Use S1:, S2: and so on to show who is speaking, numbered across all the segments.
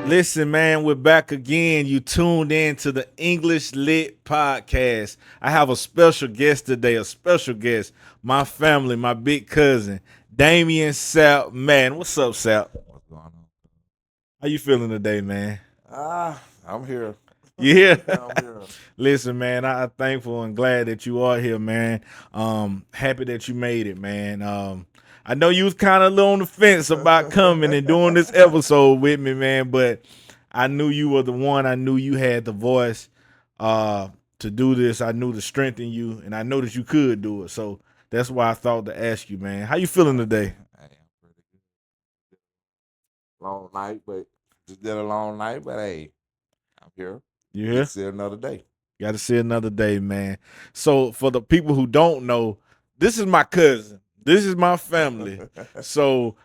S1: Listen, man, we're back again. You tuned in to the English Lit podcast. I have a special guest today, a special guest, my family, my big cousin, Damian Sapp Madden. What's up, Sapp?
S2: What's going on?
S1: How you feeling today, man?
S2: I'm here.
S1: You here?
S2: I'm here.
S1: Listen, man, I'm thankful and glad that you are here, man. Happy that you made it, man. I know you was kind of a little on the fence about coming and doing this episode with me, man, but I knew you were the one. I knew you had the voice to do this. I knew the strength in you, and I know that you could do it. So that's why I thought to ask you, man. How you feeling today?
S2: Hey, I'm pretty good. Long night, but just did a long night, but hey, I'm here.
S1: You
S2: Get to
S1: here?
S2: see another day.
S1: Got to see another day, man. So for the people who don't know, this is my cousin. This is my family. So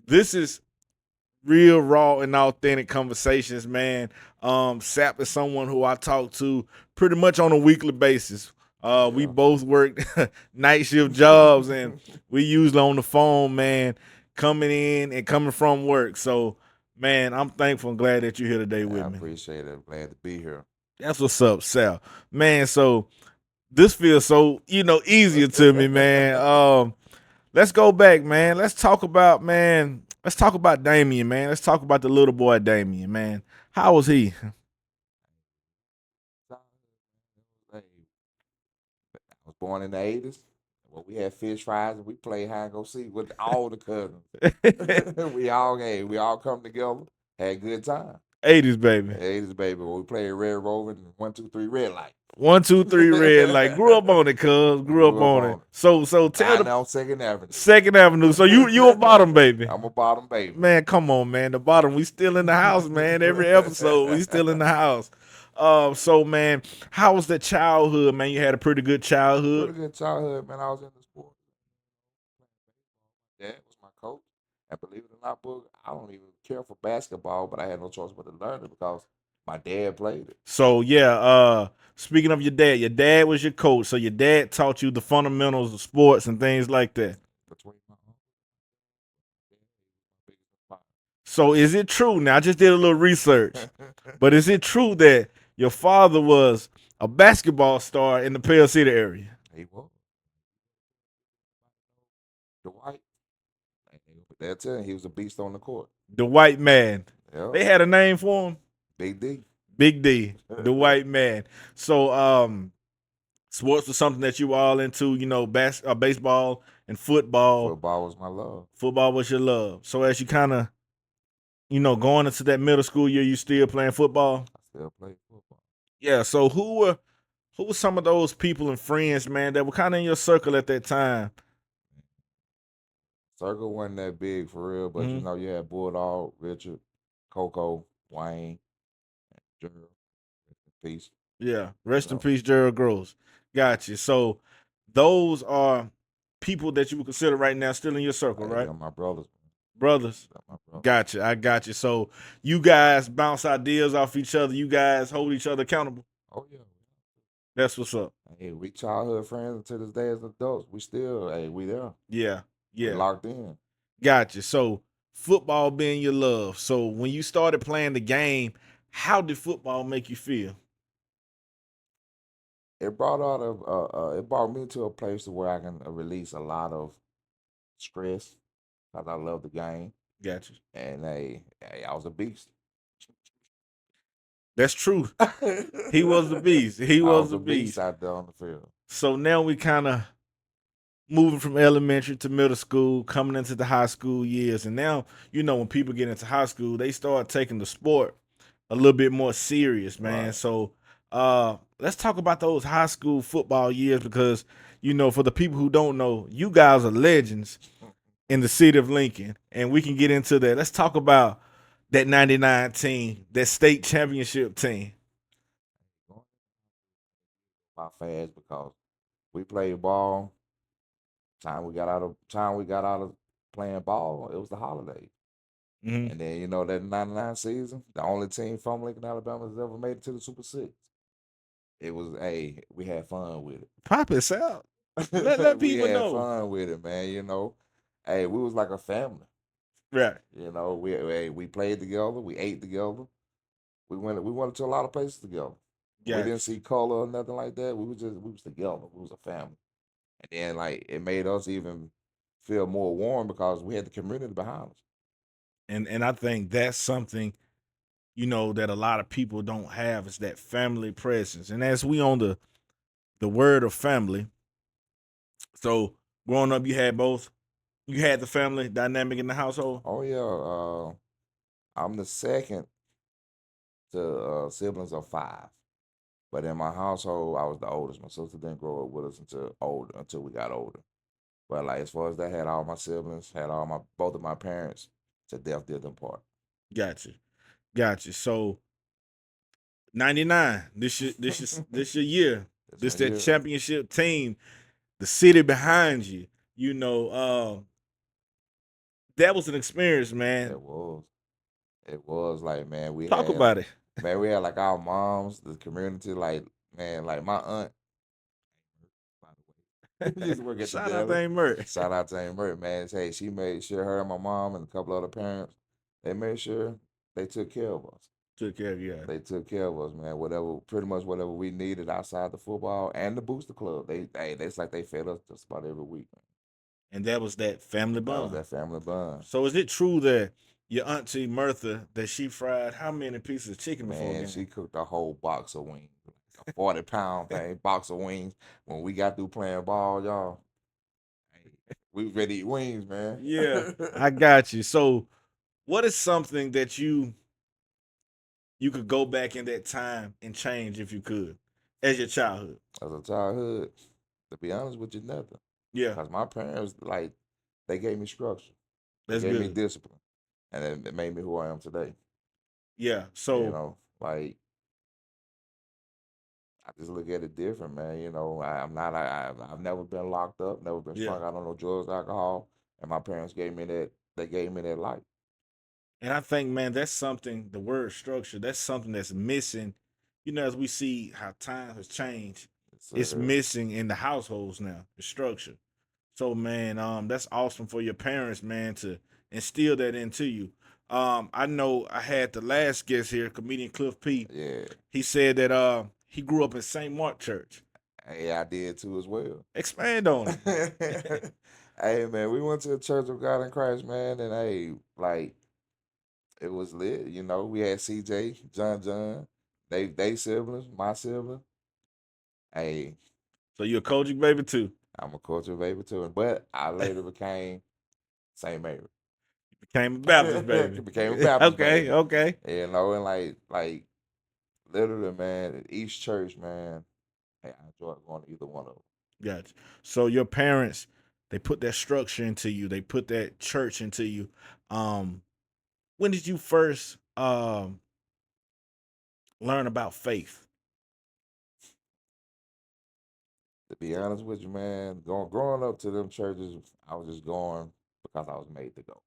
S1: this is real raw and authentic conversations, man. Sapp is someone who I talk to pretty much on a weekly basis. We
S2: Yeah.
S1: both work night shift jobs, and we usually on the phone, man, coming in and coming from work. So, man, I'm thankful and glad that you're here today
S2: I
S1: with me.
S2: appreciate it. Glad to be here.
S1: That's what's up, Sal. Man, so this feels so, easier to me, man. Let's go back, man. Let's talk about Damien, man. Let's talk about the little boy Damien, man. How was he?
S2: Hey, I was born in the 80s. Well, we had fish fries and we played hide and go seek with all the cousins. we all come together, had a good time.
S1: 80s, baby.
S2: 80s, baby. We played Red Rover and 1, 2, 3 red light.
S1: 1, 2, 3 red. Like grew up on it, cuz. Grew up
S2: Grew up
S1: on it.
S2: on it.
S1: So tell
S2: Down
S1: the
S2: there on Second Avenue.
S1: Second Avenue. So you a bottom baby.
S2: I'm a bottom baby.
S1: Man, come on, man. The bottom, we still in the house, man. Every episode, we still in the house. So man, how was that childhood, man? You had a pretty good
S2: Pretty
S1: childhood.
S2: good childhood, man. I was in the sport. Dad was my coach. And believe it or not, book, I don't even care for basketball, but I had no choice but to learn it because my dad played it.
S1: So yeah, speaking of your dad was your coach. So your dad taught you the fundamentals of sports and things like that.
S2: Between my uncle and my biggest
S1: So is it true? Now I just did a little research,
S2: admirer.
S1: but is it true that your father was a basketball star in the Pell City area?
S2: He was. Dwight. That's it. He was a beast on the court.
S1: The white man.
S2: Yeah.
S1: They had a name for him.
S2: Big D.
S1: Big D, the white man. So sports was something that you were all into, baseball and football.
S2: Football was my love.
S1: Football was your love. So as you kind of, going into that middle school year, you still playing football?
S2: I still play football.
S1: Yeah. So who were some of those people and friends, man, that were kind of in your circle at that time?
S2: Circle wasn't that big for real, but
S1: Mhm.
S2: you had Bulldog, Richard, Coco, Wayne, Gerald. Peace.
S1: Yeah.
S2: You
S1: Rest in
S2: know,
S1: peace, Gerald Gross. Got you. So those are people that you would consider right now still in your circle,
S2: hey,
S1: right?
S2: they're my brothers.
S1: Brothers.
S2: They're my brothers.
S1: Gotcha. I got you. So you guys bounce ideas off each other. You guys hold each other accountable.
S2: Oh yeah.
S1: That's what's up.
S2: Hey, we childhood friends and to this day as adults. We still, hey, we there.
S1: Yeah.
S2: We
S1: Yeah.
S2: locked in.
S1: Gotcha. So football being your love. So when you started playing the game, how did football make you feel?
S2: It brought me to a place to where I can release a lot of stress because I love the game.
S1: Gotcha.
S2: And hey, I was a beast.
S1: That's true. He was the beast. He
S2: I
S1: was
S2: was
S1: the
S2: a beast
S1: beast.
S2: out there on the field.
S1: So now we kind of moving from elementary to middle school, coming into the high school years. And now, when people get into high school, they start taking the sport a little bit more serious, man.
S2: Right.
S1: So let's talk about those high school football years because, for the people who don't know, you guys are legends in the city of Lincoln. And we can get into that. Let's talk about that 99 team, that state championship team.
S2: My fast because we played ball. Time we got out of playing ball, it was the holidays.
S1: Mhm.
S2: And then that '99 season, the only team from Lincoln, Alabama that's ever made it to the Super Six. It was we had fun with it.
S1: Pop it out. Let
S2: We
S1: people
S2: had
S1: know.
S2: fun with it, man. Hey, we was like a family.
S1: Right.
S2: You know, we played together, we ate together, we went to a lot of places together. We
S1: Gotcha.
S2: didn't see color or nothing like that. We was together. We was a family, and then like it made us even feel more warm because we had the community behind us.
S1: And I think that's something, that a lot of people don't have, is that family presence. And as we on the word of family, so growing up, you had the family dynamic in the household.
S2: Oh yeah, I'm the second to siblings of five. But in my household, I was the oldest. My sister didn't grow up with us until we got older. But like as far as that, had all my siblings, had all my both of my parents to death did them part.
S1: Gotcha. Gotcha. So 99, this your year.
S2: That's
S1: This
S2: my
S1: that
S2: year.
S1: championship team, the city behind you. You know, that was an experience, man.
S2: It was. It was like man,
S1: Talk about it.
S2: we had like our moms, the community, like man, like my aunt, by the way, we used to work at the
S1: Shout out to
S2: deli.
S1: Aunt Murray.
S2: Shout out to Aunt Murray, man. Hey, she made sure her and my mom and a couple other parents, they made sure they took care of us.
S1: Took care of you guys.
S2: They took care of us, man. Pretty much whatever we needed outside the football and the booster club. It's like they fed us just about every week, man.
S1: And that was that family
S2: That was
S1: bond.
S2: that family bond.
S1: So is it true that your auntie Martha, that she fried how many pieces of chicken before a
S2: Man,
S1: game?
S2: she cooked a whole box of wings, a 40-pound thing, box of wings. When we got through playing ball, y'all, hey, we was ready to eat wings, man.
S1: Yeah, I got you. So what is something that you could go back in that time and change if you could, as your childhood?
S2: As a childhood, to be honest with you, nothing.
S1: Yeah,
S2: Cause my parents, like, they gave me structure, they
S1: that's
S2: gave me
S1: good.
S2: discipline, and it made me who I am today.
S1: Yeah.
S2: You
S1: So
S2: know, like I just look at it different, man. You know, I'm not. I've never been locked up, never been
S1: yeah.
S2: strung out on no drugs, alcohol, and my parents gave me that. They gave me that life.
S1: And I think, man, that's something, the word structure, that's something that's missing. As we see how time has changed,
S2: Yes,
S1: it's
S2: sir.
S1: missing in the households now, the structure. So, man, that's awesome for your parents, man, to instill that into you. I know I had the last guest here, comedian Cliff P.
S2: Yeah.
S1: He said that he grew up in St. Mark Church.
S2: Hey, I did too as well.
S1: Expand on
S2: Hey, man, we went to the Church of God in Christ, man, and hey, like it was lit. You know, we had CJ, John, they siblings, my sibling. Hey,
S1: So you're a Kojic baby too.
S2: I'm a culture baby too, but I later became St. Mary.
S1: Became a Baptist baby.
S2: Became a Baptist
S1: Okay,
S2: baby.
S1: okay.
S2: You know, and like literally, man, at each church, man, hey, I enjoy going to either one of them.
S1: Gotcha. So your parents, they put that structure into you. They put that church into you. Um, when did you first learn about faith?
S2: To be honest with you, man, growing up to them churches, I was just going because I was made to go.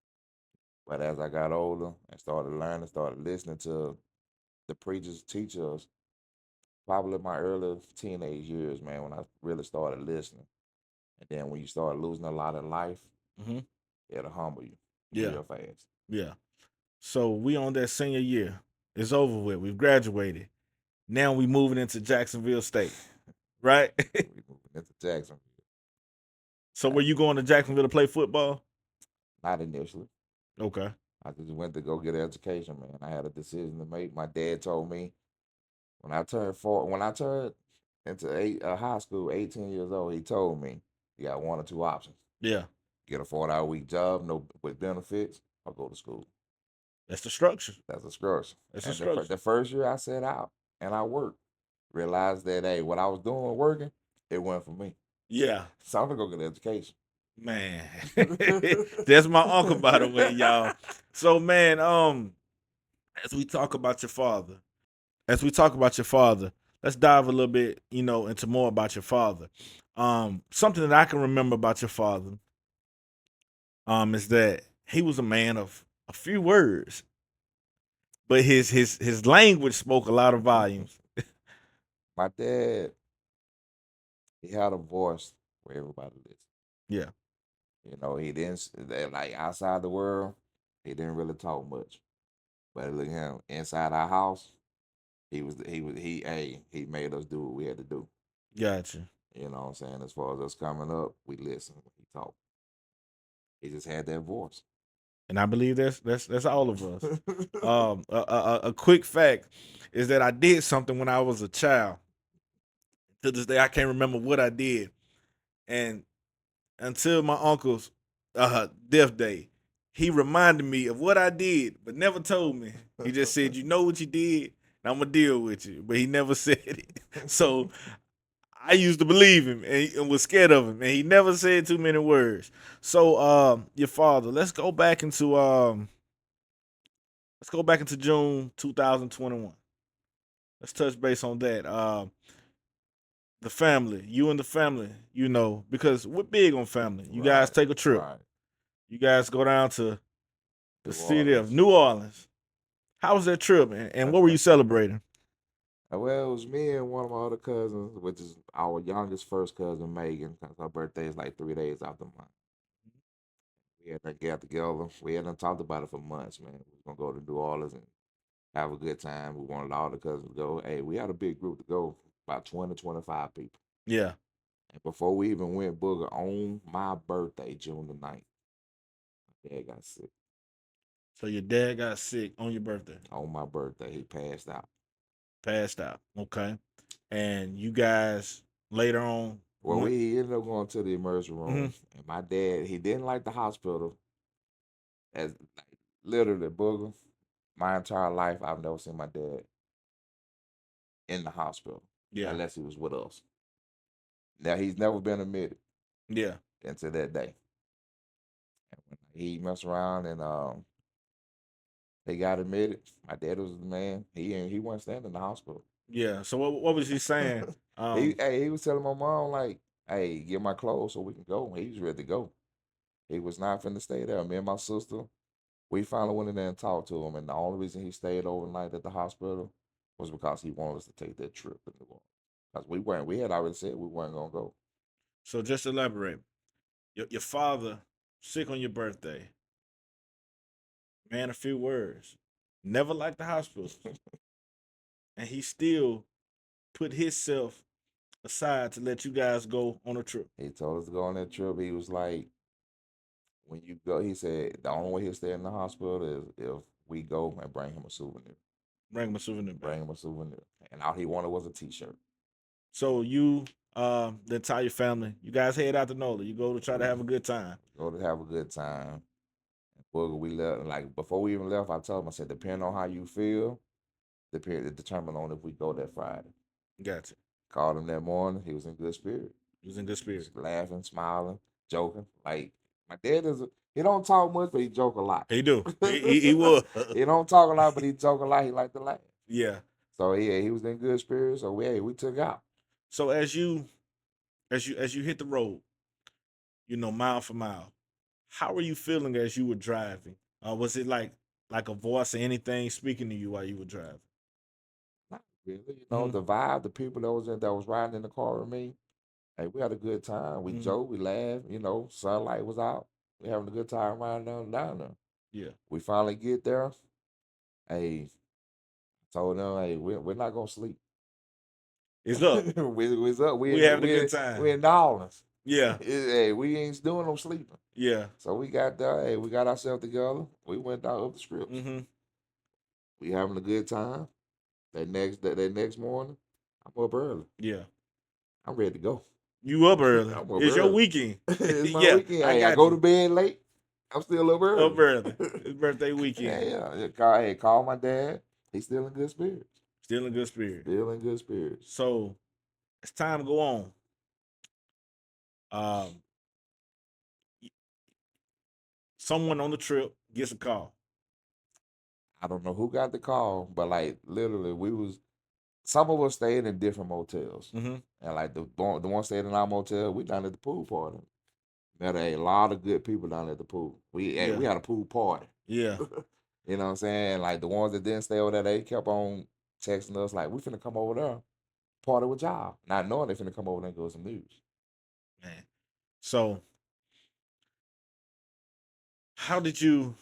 S2: But as I got older and started learning, started listening to the preachers, teachers, probably in my early teenage years, man, when I really started listening. And then when you start losing a lot of life,
S1: Mm-hmm.
S2: it'll humble you
S1: Yeah,
S2: real fast.
S1: yeah. So we on that senior year. It's over with. We've graduated. Now we moving into Jacksonville State, right?
S2: We moving into Jacksonville.
S1: So were
S2: Hey,
S1: you going to Jacksonville to play football?
S2: not initially.
S1: Okay.
S2: I just went to go get an education, man. I had a decision to make. My dad told me when I turned into high school, 18 years old, he told me you got one or two options:
S1: Yeah,
S2: get a 40-hour week job, no with benefits, or go to school.
S1: that's the structure.
S2: That's a structure.
S1: That's the
S2: And
S1: structure.
S2: the first year I set out and I worked, realized that hey, what I was doing working, it wasn't for me.
S1: Yeah,
S2: So I'm gonna go get an education.
S1: man. That's my uncle, by the way, y'all. So, man, as we talk about your father, as we talk about your father, let's dive a little bit, into more about your father. Something that I can remember about your father, is that he was a man of a few words, but his language spoke a lot of volumes.
S2: My dad, he had a voice where everybody listened.
S1: Yeah,
S2: You know, he didn't like outside the world. He didn't really talk much. But look at him inside our house. He made us do what we had to do.
S1: Gotcha.
S2: You know what I'm saying? As far as us coming up, we listen when he talk. He just had that voice.
S1: And I believe that's all of us. A quick fact is that I did something when I was a child. To this day, I can't remember what I did, and until my uncle's death day, he reminded me of what I did, but never told me. He just said, "You know what you did, and I'm gonna deal with you," but he never said it. So I used to believe him and was scared of him, and he never said too many words. So, your father. Let's go back into June 2021. Let's touch base on that. The family, you and the family, because we're big on family. You guys
S2: Right,
S1: take a trip.
S2: right.
S1: You guys go down to the
S2: New
S1: city of
S2: Orleans.
S1: New Orleans. How was that trip, and what were you celebrating?
S2: Well, it was me and one of my other cousins, which is our youngest first cousin, Megan, because her birthday is like 3 days after mine. We had to get together. We hadn't talked about it for months, man. We was gonna go to New Orleans and have a good time. We wanted all the cousins to go. Hey, we had a big group to go, about 20, 25 people.
S1: Yeah,
S2: And before we even went booger on my birthday, June the 9th, my dad got sick.
S1: so your dad got sick on your birthday,
S2: On my birthday, he passed out.
S1: passed out. Okay, and you guys later on
S2: Well,
S1: went.
S2: we ended up going to the emergency
S1: Mhm.
S2: room, and my dad, he didn't like the hospital. As like, literally, booger, my entire life, I've never seen my dad in the hospital
S1: Yeah,
S2: unless he was with us. Now he's never been admitted
S1: yeah,
S2: until that day. And when he messed around and they got admitted. My dad was the man. He wasn't staying in the hospital.
S1: yeah. So what was he saying?
S2: He was telling my mom like, "Hey, get my clothes so we can go." He was ready to go. He was not finna stay there. Me and my sister, we finally went in there and talked to him. And the only reason he stayed overnight at the hospital was because he wanted us to take that trip to New Orleans. Because we had already said we weren't gonna go.
S1: So just elaborate. Your father sick on your birthday. Man, a few words. Never liked the hospital, and he still put himself aside to let you guys go on a trip.
S2: He told us to go on that trip. He was like, when you go, he said the only way he'll stay in the hospital is if we go and bring him a souvenir.
S1: Bring him a souvenir back.
S2: Bring him a souvenir. And all he wanted was a T-shirt.
S1: So you, the entire family, you guys head out to NOLA. You go to try to have a good time.
S2: Go to have a good time. Booger, we left. Like before we even left, I told him, I said, depending on how you feel, determine on if we go that Friday.
S1: Gotcha.
S2: Called him that morning. He was in good spirit.
S1: He was in good
S2: He
S1: spirit.
S2: was laughing, smiling, joking. Like my dad he don't talk much, but he joke a lot.
S1: He do. He was.
S2: He don't talk a lot, but he joke a lot. He like to laugh.
S1: Yeah.
S2: So yeah, he was in good spirits. So we took out.
S1: So as you hit the road, mile for mile, how were you feeling as you were driving? Was it like a voice or anything speaking to you while you were driving?
S2: Not really,
S1: Hmm.
S2: the vibe, the people that was riding in the car with me. Hey, we had a good time. We
S1: Hmm.
S2: joked, we laughed. Sunlight was out. We having a good time riding down there.
S1: Yeah.
S2: We finally get there. Hey, told them, hey, we're not gonna sleep.
S1: It's up.
S2: We's up.
S1: We having a good time.
S2: We in New Orleans.
S1: Yeah.
S2: Hey, we ain't doing no sleeping.
S1: Yeah.
S2: So we got there. Hey, we got ourselves together. We went down up the scripts.
S1: Hmm.
S2: We having a good time. That next morning, I'm up early.
S1: Yeah.
S2: I'm ready to go.
S1: You up early.
S2: I'm up
S1: It's your
S2: early.
S1: weekend.
S2: It's my
S1: Yeah,
S2: weekend.
S1: I
S2: Hey, I
S1: got
S2: go to
S1: you.
S2: bed late. I'm still up
S1: Up
S2: early.
S1: early. It's birthday
S2: Yeah,
S1: weekend.
S2: yeah. Call my dad. He's still in good spirits.
S1: Still in good spirit.
S2: Still in good spirits.
S1: So it's time to go on. Um, Someone on the trip gets a call.
S2: I don't know who got the call, but like literally, some of us stayed in different motels,
S1: Hmm.
S2: and like the one stayed in our motel, we down at the pool party. Met a lot of good people down at the pool.
S1: Yeah.
S2: We had a pool party.
S1: Yeah.
S2: You know what I'm saying? Like the ones that didn't stay over there, they kept on texting us like, "We finna come over there, party with y'all," not knowing they finna come over there and go some news.
S1: Man. So how did you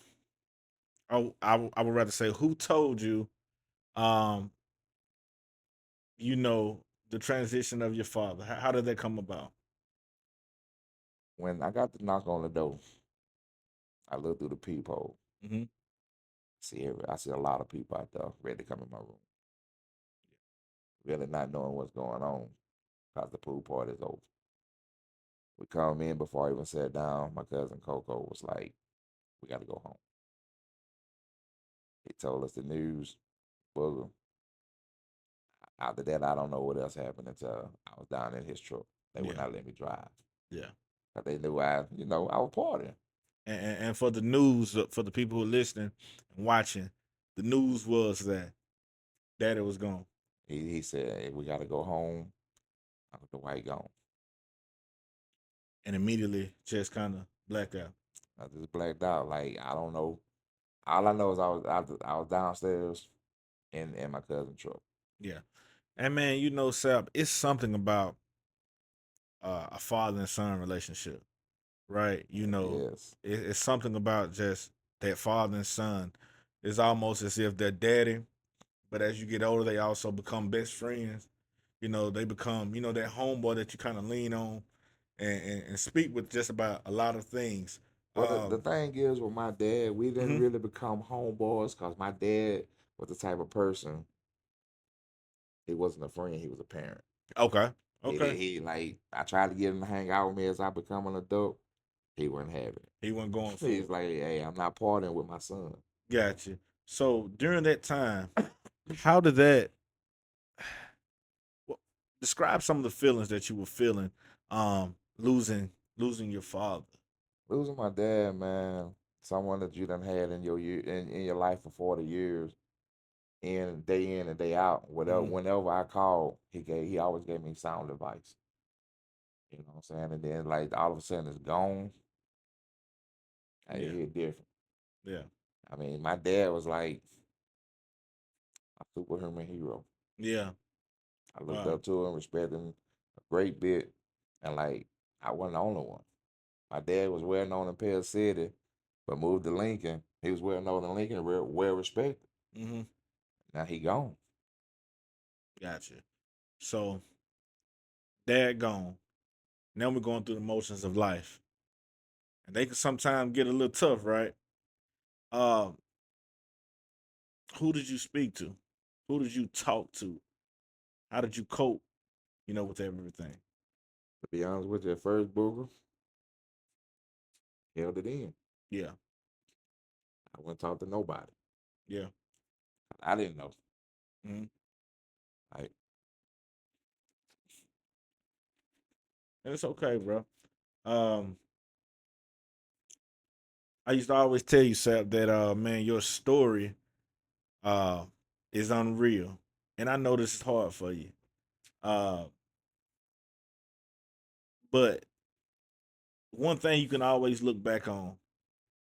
S1: I would rather say, who told you, um, you know, the transition of your father? How did that come about?
S2: When I got the knock on the door, I looked through the peephole.
S1: Hmm.
S2: I see a lot of people out there ready to come in my room, really not knowing what's going on because the pool party is over. We come in before I even sat down. My cousin Coco was like, "We got to go home." He told us the news. Booger. After that, I don't know what else happened until I was down in his truck. They would
S1: Yeah,
S2: not let me drive
S1: yeah.
S2: because they knew I was partying.
S1: And for the news, for the people who are listening and watching, the news was that Daddy was gone,
S2: He said, "Hey, we got to go home." I was the white gone.
S1: and immediately just kind of blacked out.
S2: I just blacked out. Like I don't know. All I know is I was downstairs in my cousin's truck.
S1: Yeah, and man, you know, Sap, it's something about a father and son relationship, right? You know,
S2: Yes.
S1: it's something about just that father and son. It's almost as if they're daddy, but as you get older, they also become best friends. You know, they become, you know, that homeboy that you kind of lean on and speak with just about a lot of things.
S2: Well, the thing is with my dad, we didn't
S1: Mhm.
S2: really become homeboys because my dad was the type of person. He wasn't a friend. He was a parent.
S1: Okay.
S2: He,
S1: Okay.
S2: he like I tried to get him to hang out with me as I become an adult. He wouldn't have it.
S1: He wasn't going for
S2: He's
S1: it.
S2: like, "Hey, I'm not partying with my son."
S1: Gotcha. So during that time, how did that well, describe some of the feelings that you were feeling, losing your father?
S2: Losing my dad, man, someone that you done had in your life for 40 years, in and day out.
S1: Hmm.
S2: Whenever I called, he always gave me sound advice. You know what I'm saying? And then like all of a sudden it's gone. Hey, it
S1: Yeah.
S2: hit different.
S1: Yeah.
S2: I mean, my dad was like a superhuman hero.
S1: Yeah.
S2: I looked
S1: Wow.
S2: up to him, respected him a great bit, and like I wasn't the only one. My dad was well known in Pell City, but moved to Lincoln. He was well known in Lincoln, well respected.
S1: Hmm.
S2: Now he gone.
S1: Gotcha. So dad gone. Now we're going through the motions of life, and they can sometimes get a little tough, right? Um, who did you speak to? Who did you talk to? How did you cope? You know, with everything.
S2: To be honest with you, at first Booger held it in.
S1: Yeah.
S2: I wouldn't talk to nobody.
S1: Yeah.
S2: I didn't know.
S1: Hmm.
S2: Like,
S1: And it's okay, bro. Um, I used to always tell you, Sap, that man, your story uh is unreal. And I know this is hard for you. Uh, but one thing you can always look back on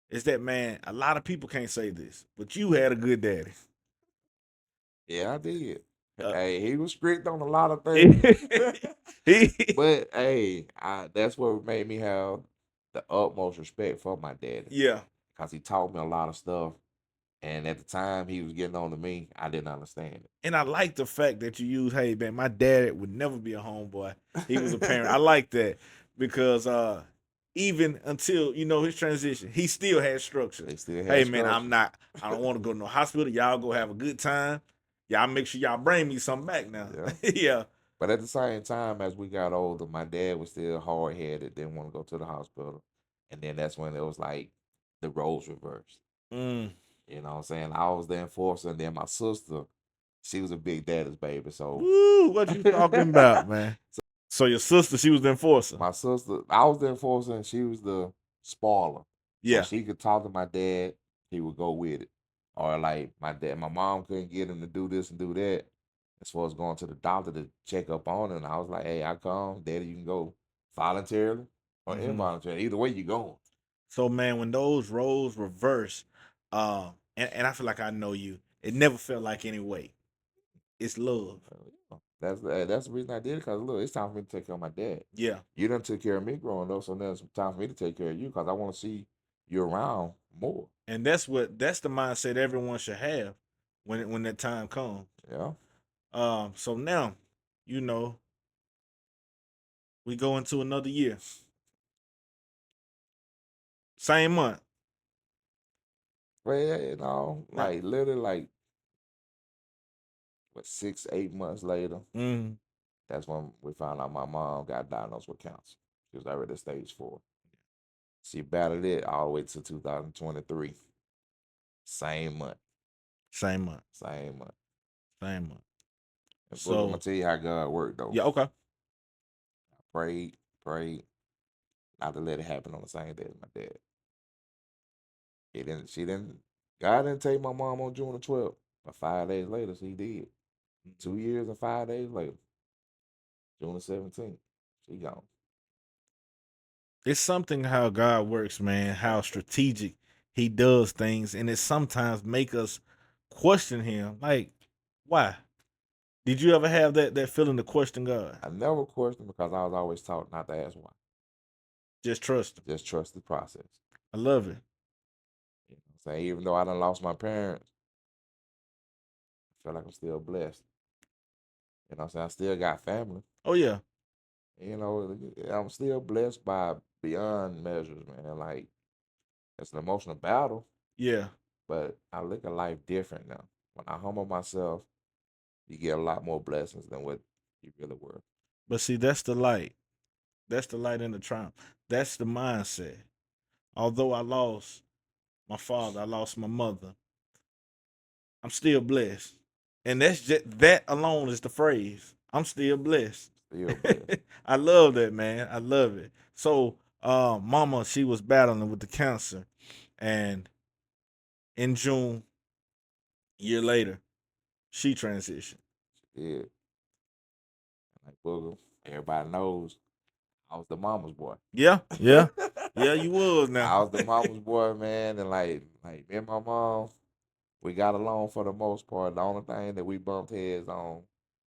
S1: is that, man, a lot of people can't say this, but you had a good daddy.
S2: yeah, I did.
S1: Uh,
S2: Hey, he was strict on a lot of things.
S1: he,
S2: But hey, that's what made me have the utmost respect for my daddy.
S1: yeah.
S2: Because he taught me a lot of stuff. And at the time he was getting on to me, I didn't understand
S1: And I like the fact that you use, hey man, my dad would never be a homeboy. He was a parent. I
S2: it.
S1: like that because even until you know his transition, he still had structure.
S2: They still
S1: Hey
S2: had
S1: man,
S2: structure.
S1: I don't want to go to no hospital. Y'all go have a good time. Y'all make sure y'all bring me something back now.
S2: Yeah.
S1: Yeah.
S2: But at the same time, as we got older, my dad was still hard headed, didn't want to go to the hospital. And then that's when it was like the roles reversed.
S1: Mm.
S2: You know what I'm saying? I was the enforcer, and then my sister, she was a big daddy's baby. So
S1: Woo, what you talking about, man? So your sister, she was the enforcer.
S2: my sister, I was the enforcer, and she was the spoiler. So
S1: Yeah.
S2: she could talk to my dad, he would go with it. Or like my mom couldn't get him to do this and do that. As far as going to the doctor to check up on him, I was like, "Hey, I come, daddy, you can go voluntarily or
S1: Hmm.
S2: involuntarily. Either way, you going."
S1: So man, when those roles reverse, and I feel like I know you, it never felt like any weight. It's love.
S2: Yeah. That's the reason I did it. Cause look, it's time for me to take care of my dad.
S1: Yeah.
S2: You done took care of me growing up, so now it's time for me to take care of you. Cause I want to see you're around more.
S1: And that's the mindset everyone should have when that time comes.
S2: Yeah.
S1: So now, you know, we go into another year. Same month.
S2: But yeah,
S1: Now,
S2: like literally like what 6, 8 months later,
S1: mm,
S2: that's when we found out my mom got diagnosed with cancer. She was already stage 4. She battled it all the way to 2023. Same month.
S1: same month.
S2: Same month.
S1: Same month.
S2: And Book, I'm gonna
S1: So
S2: tell you how God worked though.
S1: yeah, okay.
S2: I prayed, prayed, not to let it happen on the same day as my dad. She didn't, God didn't take my mom on June the 12th, but 5 days later, she did. 2 years and 5 days later, June the 17th, she gone.
S1: It's something how God works, man, how strategic he does things, and it sometimes make us question him. Like, why? Did you ever have that feeling to question God?
S2: I never questioned because I was always taught not to ask why.
S1: Just trust him.
S2: Just trust the process.
S1: I love it.
S2: You know what I'm saying? Even though I done lost my parents, I feel like I'm still blessed. You know what I'm saying? I still got family.
S1: Oh yeah.
S2: You know, I'm still blessed by beyond measures, man. Like, it's an emotional battle,
S1: Yeah.
S2: but I look at life different now. When I humble myself, you get a lot more blessings than what you really were.
S1: But see, that's the light. That's the light in the triumph. That's the mindset. Although I lost my father, I lost my mother, I'm still blessed. And that's just that alone is the phrase. I'm still blessed.
S2: Still blessed.
S1: I love that, man. I love it. So mama, she was battling with the cancer. And in June, a year later, she transitioned.
S2: Yeah. Like Booger, everybody knows I was the mama's boy.
S1: Yeah, yeah. Yeah, you was now.
S2: I was the mama's boy, man, and like me and my mom, we got along for the most part. The only thing that we bumped heads on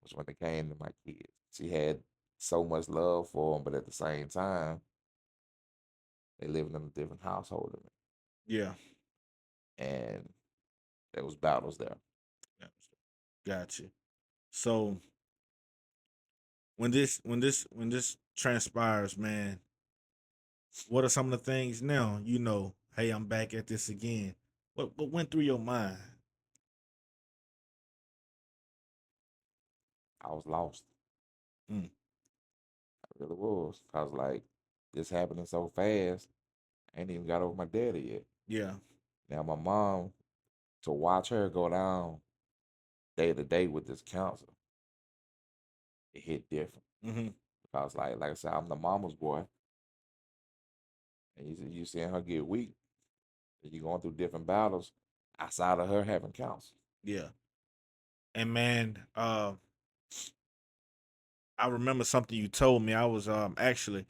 S2: was when it came to my kids. She had so much love for them, but at the same time, they lived in a different household than
S1: Yeah.
S2: me, and there was battles there.
S1: Gotcha. So when this transpires, man, what are some of the things now? You know, hey, I'm back at this again. What went through your mind?
S2: I was lost.
S1: Mm,
S2: I really was. I was like, this happening so fast. I ain't even got over my daddy yet.
S1: yeah.
S2: Now my mom, to watch her go down day to day with this cancer, it hit different.
S1: Mm-hmm.
S2: Because like I said, I'm the mama's boy, and you seeing her get weak, and you going through different battles outside of her having cancer.
S1: Yeah. And man, I remember something you told me. I was actually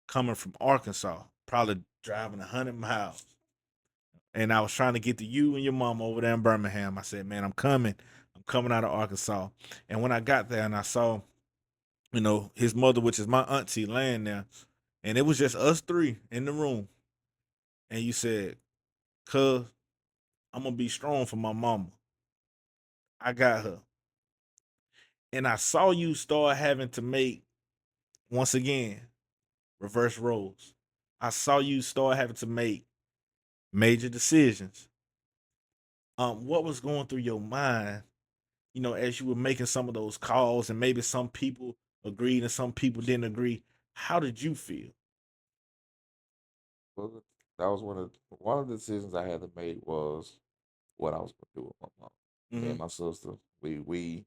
S1: coming from Arkansas, probably driving 100 miles, and I was trying to get to you and your mom over there in Birmingham. I said, man, I'm coming. I'm coming out of Arkansas. And when I got there and I saw, his mother, which is my auntie, laying there, and it was just us three in the room. And you said, cuz, I'm gonna be strong for my mama. I got her. And I saw you start having to make, once again, reverse roles. I saw you start having to make major decisions. What was going through your mind, as you were making some of those calls, and maybe some people agreed and some people didn't agree? How did you feel?
S2: Well, that was one of the decisions I had to make was what I was gonna do with my mom. Me
S1: Mm-hmm.
S2: and my sister, we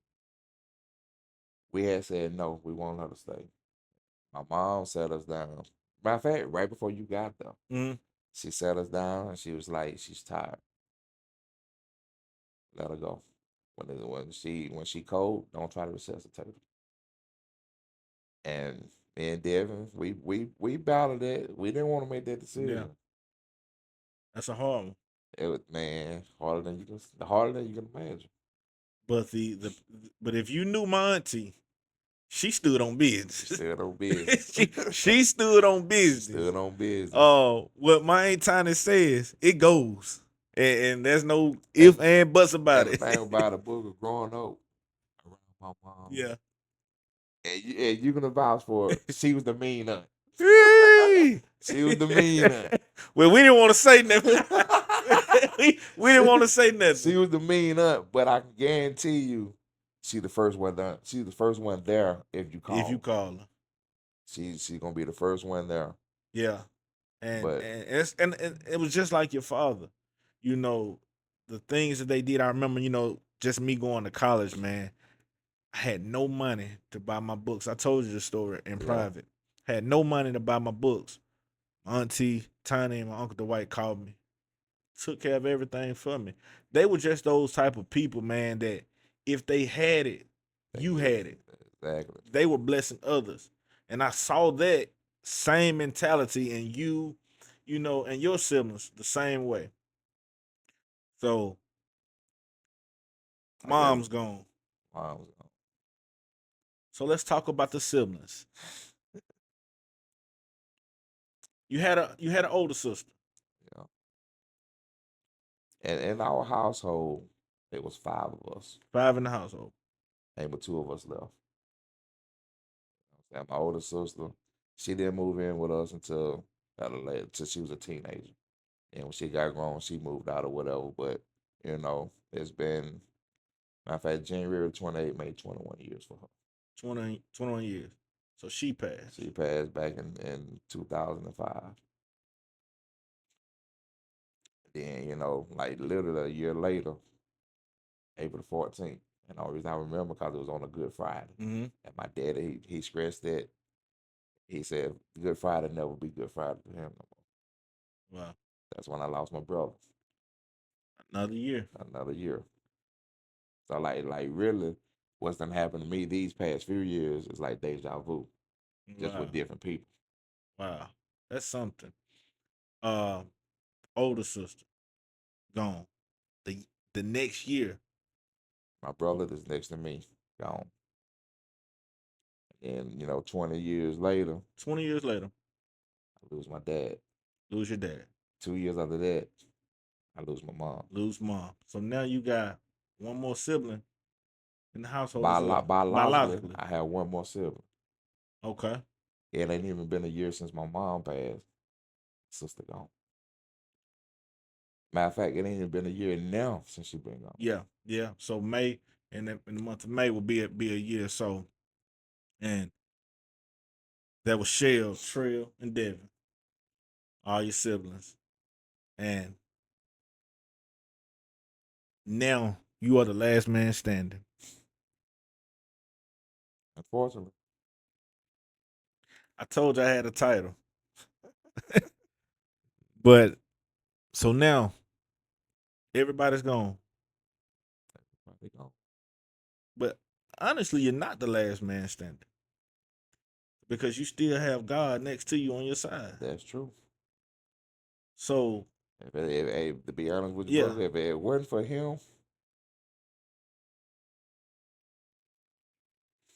S2: had said no, we wanted her to stay. My mom sat us down. Matter of fact, right before you got there,
S1: Mm-hmm.
S2: she sat us down and she was like, she's tired. Let her go. When she cold, don't try to resuscitate her. And me and Devin, we battled it. We didn't want to make that
S1: Yeah,
S2: decision.
S1: that's a hard one.
S2: It was, man, harder than you can imagine.
S1: But but if you knew my auntie, She stood on business.
S2: Stood on business.
S1: She stood on
S2: She
S1: business.
S2: stood on business.
S1: What my Aunt Tiny says, it goes. And there's no
S2: And
S1: if and buts about
S2: and the
S1: it.
S2: thing about a booger growing up around my mom,
S1: Yeah.
S2: and you can vouch for it, she was the mean aunt.
S1: Hey.
S2: She was the mean aunt.
S1: Well, we didn't want to say nothing. we didn't want to say
S2: She
S1: nothing.
S2: was the mean aunt, but I can guarantee you, she the first one done. She's the first one there if you
S1: If you
S2: call.
S1: call her.
S2: She gonna be the first one there.
S1: Yeah. And
S2: But
S1: and it's and it was just like your father. You know, the things that they did, I remember, just me going to college, man. I had no money to buy my books. I told you the story in
S2: yeah,
S1: private. Had no money to buy my books. My auntie Tiny and my uncle Dwight called me, took care of everything for me. They were just those type of people, man, that if they had it, you had it.
S2: exactly.
S1: They were blessing others. And I saw that same mentality in you, and your siblings the same way. So
S2: I guess
S1: mom's gone.
S2: mom was
S1: So let's talk about the siblings. You had an older sister.
S2: yeah. And in our household, it was five of us,
S1: Five in the household.
S2: and but two of us left. And my older sister, she didn't move in with us until until she was a teenager. And when she got grown, she moved out or whatever. But it's been matter of fact, January 28 made 21 years for her.
S1: 21 years. So she passed.
S2: She passed back in 2005. Then, like literally a year later, April 14th. And the only reason I remember because it was on a Good Friday.
S1: Mm-hmm.
S2: And my daddy, he stressed that. He said, Good Friday never be Good Friday to him no more.
S1: Wow.
S2: That's when I lost my brother.
S1: Another year.
S2: Another year. So like really, what's done happened to me these past few years is like deja vu, just
S1: Wow.
S2: with different people.
S1: Wow. That's something. Uh older sister. Gone. The the next year.
S2: My brother that's next to me, gone. And 20 years later,
S1: 20 years later.
S2: I lose my dad.
S1: Lose your dad.
S2: 2 years after that, I lose my mom.
S1: Lose mom. So now you got one more sibling in the household as well.
S2: Biologically,
S1: Biologically.
S2: I have one more sibling.
S1: Okay.
S2: It ain't even been a year since my mom passed. Sister gone. Matter of fact, it ain't even been a year now since she been gone.
S1: Yeah. Yeah. So May in the month of May will be a year. So and that was Shell, Trill, and Devin. All your siblings. And now you are the last man standing.
S2: Unfortunately,
S1: I told you I had a title. But so now everybody's gone.
S2: probably gone.
S1: But honestly, you're not the last man standing. Because you still have God next to you on your side.
S2: That's true.
S1: So
S2: To be honest with you,
S1: yeah,
S2: brother, if it wasn't for him,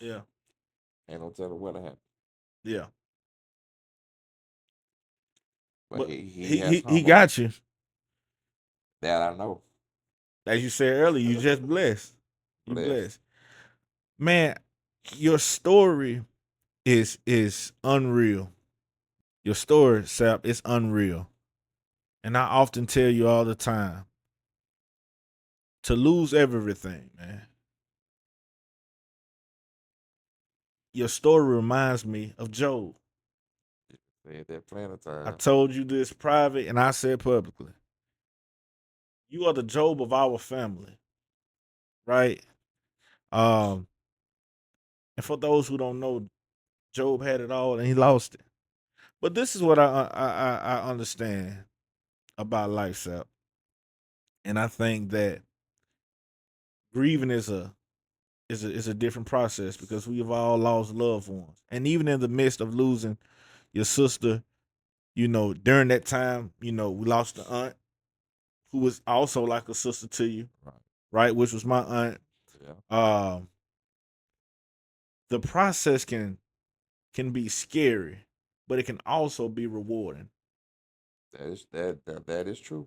S1: yeah,
S2: ain't no telling what happened.
S1: yeah.
S2: But
S1: But
S2: he
S1: he
S2: has
S1: he, he
S2: humbled me.
S1: got you.
S2: That I know.
S1: As you said earlier, you just blessed. You
S2: Blessed.
S1: blessed. Man, your story is unreal. Your story, Sapp, is unreal. And I often tell you all the time to lose everything, man. Your story reminds me of Job.
S2: They had that plan of
S1: I
S2: time.
S1: told you this private and I said publicly. You are the Job of our family, right? Um, and for those who don't know, Job had it all and he lost it. But this is what I understand about life, Sap. And I think that grieving is a different process because we have all lost loved ones. And even in the midst of losing your sister, during that time, we lost the aunt who was also like a sister to you,
S2: Right.
S1: right? Which was my aunt.
S2: Yeah.
S1: Um, the process can be scary, but it can also be rewarding.
S2: That is true.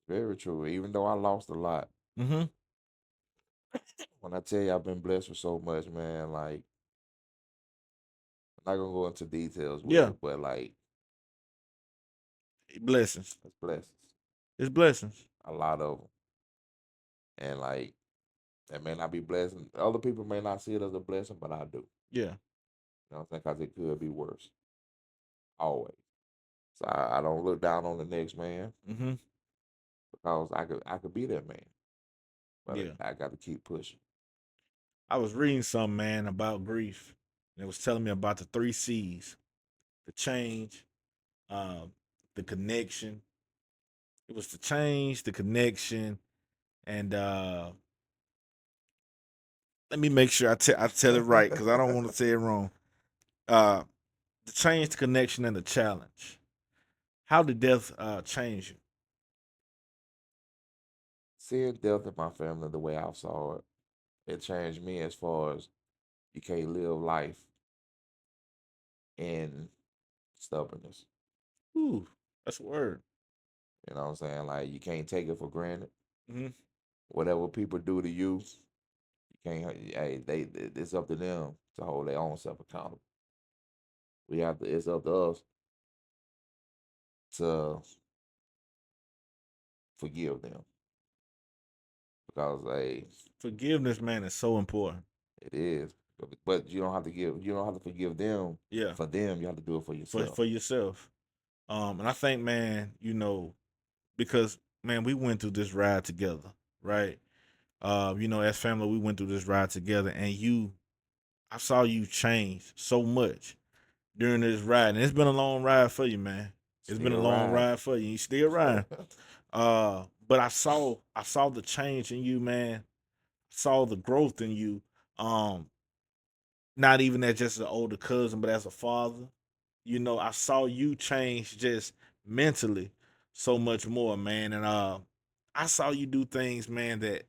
S2: Very true. Even though I lost a lot,
S1: Mm-hmm.
S2: when I tell you I've been blessed with so much, man, like I'm not gonna go into details with
S1: Yeah,
S2: it, but like
S1: blessings.
S2: it's blessings,
S1: It's blessings.
S2: a lot of them, and like that may not be blessing. Other people may not see it as a blessing, but I do.
S1: Yeah.
S2: You know what I'm saying? Because it could be worse, always. So I don't look down on the next man
S1: Mm-hmm.
S2: because I could be that man, but
S1: Yeah.
S2: I got to keep pushing.
S1: I was reading something, man, about grief. And it was telling me about the three C's: the change, um, the connection. It was the change, the connection, and let me make sure I tell it right because I don't want to say it wrong. Uh, the change, the connection, and the challenge. How did death change you?
S2: Seeing death in my family the way I saw it, it changed me as far as you can't live life in stubbornness.
S1: Ooh, that's a word.
S2: You know what I'm saying? Like you can't take it for granted.
S1: Mm-hmm.
S2: Whatever people do to you, you can't. Hey, it's up to them to hold their own self accountable. We have to. It's up to us to forgive them because hey,
S1: Forgiveness, man, is so important.
S2: it is. But you don't have to give. You don't have to forgive them
S1: Yeah,
S2: for them. You have to do it for yourself.
S1: for yourself. And I think, man, because man, we went through this ride together, right? As family, we went through this ride together, and I saw you change so much during this ride, and it's been a long ride for you, man. It's been a
S2: Still
S1: long
S2: riding.
S1: ride for you. You still riding. But I saw the change in you, man. I saw the growth in you. Um, not even as just an older cousin, but as a father. I saw you change just mentally so much more, man. And I saw you do things, man, that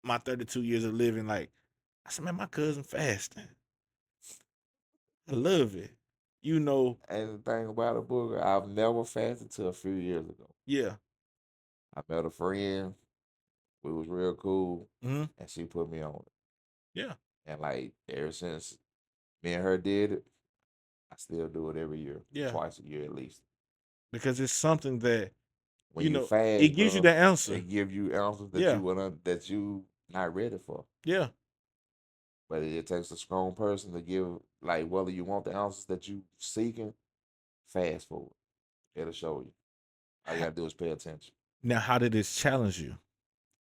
S1: my 32 years of living, like I said, man, my cousin fasting. I love it. You know,
S2: And the thing about it, Booger, I've never fasted till a few years ago.
S1: yeah,
S2: I met a friend. We was real cool,
S1: hmm
S2: and she put me on it.
S1: yeah,
S2: And like ever since me and her did it, I still do it every year,
S1: yeah,
S2: twice a year at least.
S1: because it's something that
S2: When you
S1: it
S2: fast,
S1: gives you
S2: bro,
S1: the answer.
S2: it gives you answers
S1: Yeah,
S2: that you not ready for.
S1: yeah,
S2: But it takes a strong person to give, like, whether you want the answers that you seeking, fast forward. It'll show you. All you
S1: Ha-
S2: gotta do is pay attention.
S1: now, how did this challenge you?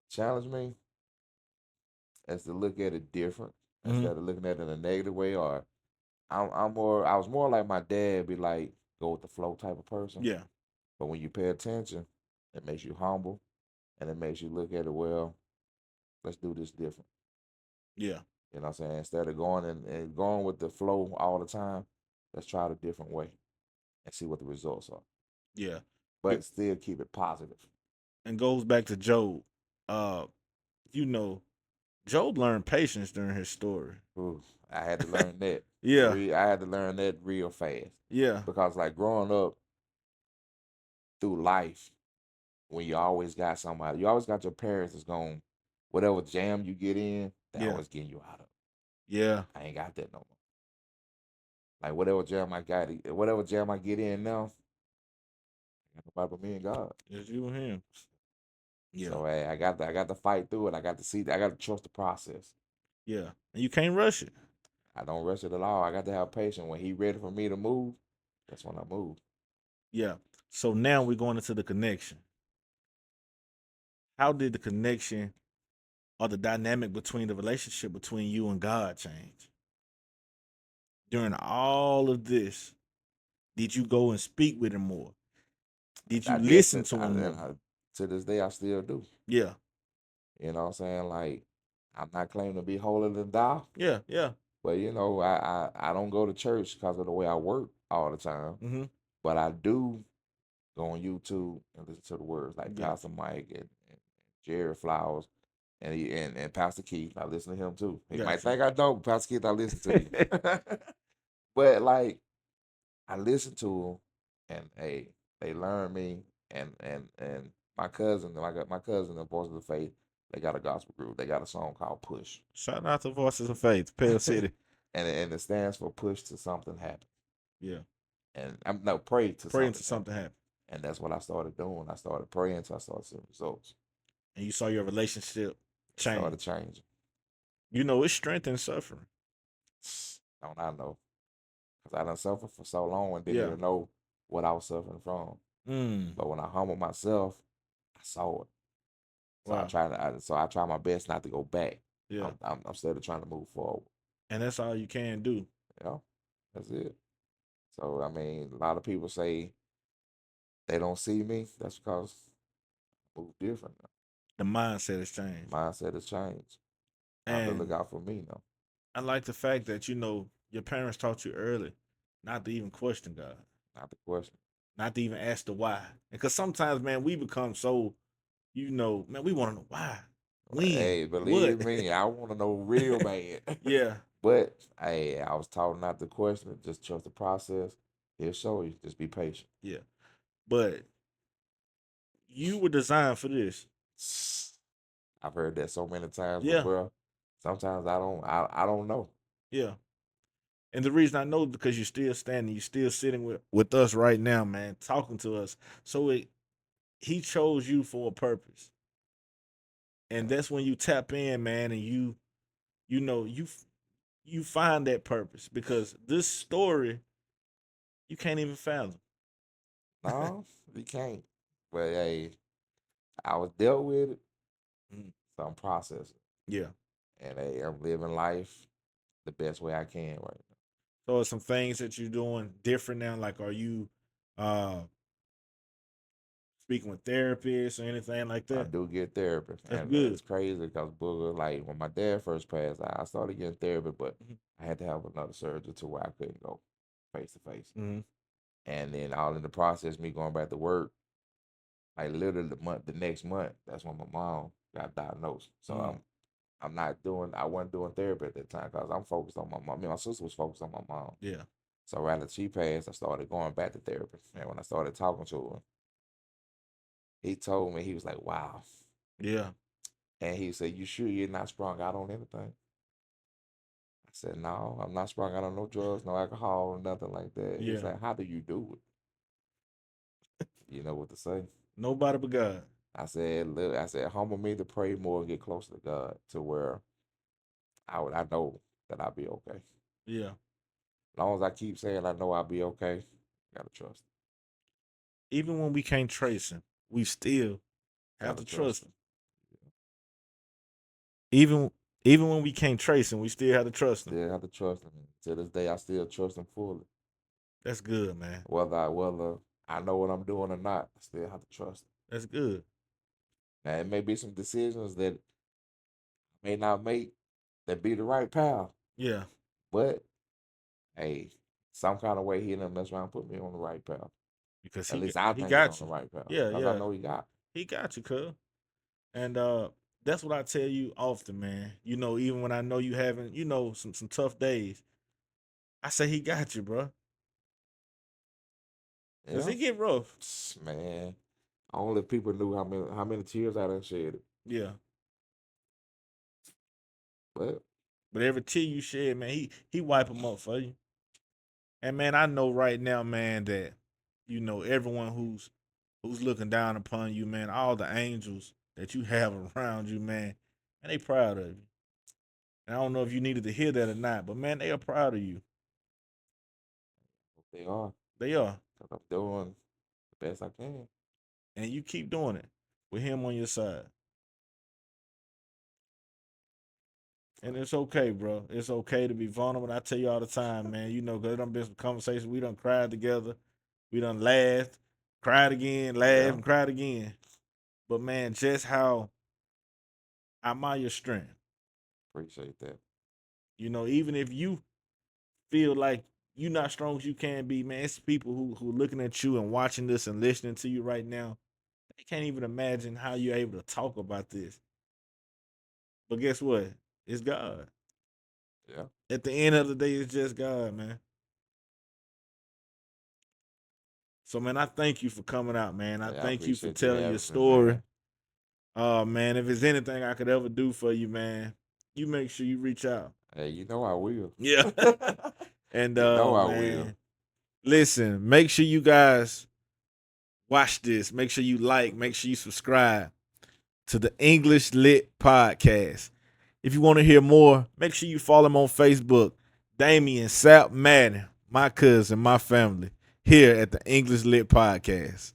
S2: Challenge me as to look at it different
S1: hmm
S2: instead of looking at it in a negative way. Or I was more like my dad, be like go with the flow type of person.
S1: Yeah,
S2: But when you pay attention, it makes you humble, and it makes you look at it, well, let's do this different.
S1: yeah,
S2: You know what I'm saying? Instead of going going with the flow all the time, let's try it a different way and see what the results are.
S1: yeah. Be-
S2: But still keep it positive.
S1: and goes back to Job. Uh, you know, Job learned patience during his story.
S2: Ooh, I had to learn that.
S1: Yeah,
S2: I had to learn that real fast.
S1: yeah,
S2: Because like growing up through life, when you always got somebody, you always got your parents that's going, whatever jam you get in, they
S1: yeah,
S2: always getting you out of.
S1: yeah.
S2: I ain't got that no more. Like whatever jam I get in now, ain't nobody but me and God.
S1: It's you and him. Yeah,
S2: So hey, I got to fight through it. I got to trust the process.
S1: yeah. And you can't rush it.
S2: I don't rush it at all. I got to have patience. When he ready for me to move, that's when I move.
S1: Yeah. So now we're going into the connection. How did the connection or the dynamic between the relationship between you and God change? During all of this, did you go and speak with him more? Did you
S2: I did
S1: listen to him more?
S2: to this day I still do.
S1: Yeah.
S2: You know what I'm saying? Like I'm not claiming to be holier than thou,
S1: Yeah. Yeah.
S2: but you know I don't go to church because of the way I work all the time.
S1: Mm-hmm.
S2: But I do go on YouTube and listen to the words like
S1: Yeah.
S2: Pastor Mike and Jerry Flowers and Pastor Keith. I listen to him too. He might
S1: Gotcha.
S2: think I don't, but Pastor Keith, I listen to you. But like I listen to them, and hey, they learn me, and my cousin, my cousin, the Voice of the Faith, they got a gospel group. They got a song called Push,
S1: Shout out to Voices of Faith, Pale City.
S2: and it stands for push to something happen.
S1: Yeah.
S2: And I'm no pray to
S1: Praying
S2: something
S1: to
S2: happen.
S1: something happen.
S2: And that's what I started doing. I started praying until I started seeing results.
S1: And you saw your relationship
S2: It started
S1: change.
S2: changing.
S1: You know, it's strength in suffering.
S2: Don't I know? Because I done suffered for so long and didn't
S1: Yeah.
S2: even know what I was suffering from.
S1: Mm.
S2: But when I humbled myself, I saw it. So
S1: Wow.
S2: I try my best not to go back.
S1: Yeah.
S2: I'm still trying to move forward.
S1: And that's all you can do.
S2: You know, that's it. So I mean, a lot of people say they don't see me. That's because I move different now.
S1: The mindset has changed.
S2: Mindset has changed. I have to look
S1: And
S2: out for me now.
S1: I like the fact that, you know, your parents taught you early not to even question God,
S2: Not the question.
S1: not to even ask the why. Because sometimes, man, we become so, you know, man, we want to know why, when,
S2: Hey,
S1: what.
S2: believe me, I want to know real bad.
S1: Yeah.
S2: But hey, I was taught not to question it. Just trust the process. He'll show you. Just be patient.
S1: Yeah. But you were designed for this.
S2: I've heard that so many times, but
S1: Yeah.
S2: bro, sometimes I don't know.
S1: Yeah. And the reason I know is because you're still standing, you're still sitting with us right now, man, talking to us. So he chose you for a purpose. And that's when you tap in, man, and you know, you find that purpose because this story you can't even fathom.
S2: No, you can't. But hey, I was dealt with it,
S1: Mhm.
S2: so I'm processing.
S1: Yeah.
S2: And hey, I'm living life the best way I can right now.
S1: So some things that you're doing different now, like are you uh speaking with therapists or anything like
S2: I
S1: that?
S2: do get therapy,
S1: That's
S2: and
S1: good.
S2: it's crazy because Booger, like when my dad first passed, I started getting therapy, but
S1: Mhm.
S2: I had to have another surgery to where I couldn't go face to face.
S1: Mhm.
S2: And then all in the process, me going back to work, like literally the next month, that's when my mom got diagnosed. So
S1: Mhm.
S2: I wasn't doing therapy at that time because I'm focused on my mom. Me and my sister was focused on my mom.
S1: Yeah.
S2: So right after she passed, I started going back to therapy. And when I started talking to him, he told me, he was like, wow.
S1: Yeah.
S2: And he said, you sure you're not sprung out on anything? I said, no, I'm not sprung out on no drugs, no alcohol, nothing like that. He was
S1: Yeah.
S2: like, how do you do it? You know what to say?
S1: Nobody but God.
S2: Look, I said, humble me to pray more and get closer to God to where I know that I'll be okay.
S1: Yeah.
S2: As long as I keep saying I know I'll be okay, gotta trust.
S1: Even when we can't trace him, we still have
S2: Gotta
S1: to
S2: trust
S1: trust
S2: him.
S1: him. Even even when we can't trace him, we still have to trust him.
S2: Still have to trust him. To this day, I still trust him fully.
S1: That's good, man.
S2: Whether I know what I'm doing or not, I still have to trust him.
S1: That's good.
S2: Now it may be some decisions that I may not make that be the right path,
S1: Yeah.
S2: but hey, some kind of way he done mess around and put me on the right path.
S1: Because
S2: At
S1: he
S2: least I
S1: he
S2: think it's on
S1: got
S2: the
S1: you.
S2: right path
S1: Yeah,
S2: because I
S1: yeah.
S2: know he got.
S1: He got you, cuz. And that's what I tell you often, man. You know, even when I know you having, you know, some tough days, I say he got you, bro. Cause
S2: Yeah,
S1: it get rough.
S2: man. Only if people knew how many tears I done shed.
S1: Yeah.
S2: But
S1: But every tear you shed, man, he wipe them up for you. And man, I know right now, man, that you know everyone who's looking down upon you, man, all the angels that you have around you, man, and they proud of you. And I don't know if you needed to hear that or not, but man, they are proud of you.
S2: they are
S1: They are.
S2: because I'm doing the best I can.
S1: And you keep doing it with him on your side. And it's okay, bro. It's okay to be vulnerable. I tell you all the time, man. You know, there done been some conversations. We done cried together. We done laughed, cried again, laughed,
S2: Yeah,
S1: and cried again. But man, just how I admire your strength.
S2: appreciate that.
S1: You know, even if you feel like you're not strong as you can be, man, it's people who looking at you and watching this and listening to you right now. They can't even imagine how you're able to talk about this. But guess what? It's God.
S2: Yeah.
S1: At the end of the day, it's just God, man. So, man, I thank you for coming out, man. I
S2: Hey, I
S1: thank you for
S2: appreciate you
S1: telling your
S2: having me,
S1: story.
S2: man.
S1: Man, if there's anything I could ever do for you, man, you make sure you reach out.
S2: Hey, you know I will.
S1: Yeah. And
S2: You know I will.
S1: man, listen, make sure you guys watch this. Make sure you like, make sure you subscribe to the English Lit podcast. If you want to hear more, make sure you follow him on Facebook. Damian Sapp Madden, my cousin, my family, here at the English Lit podcast.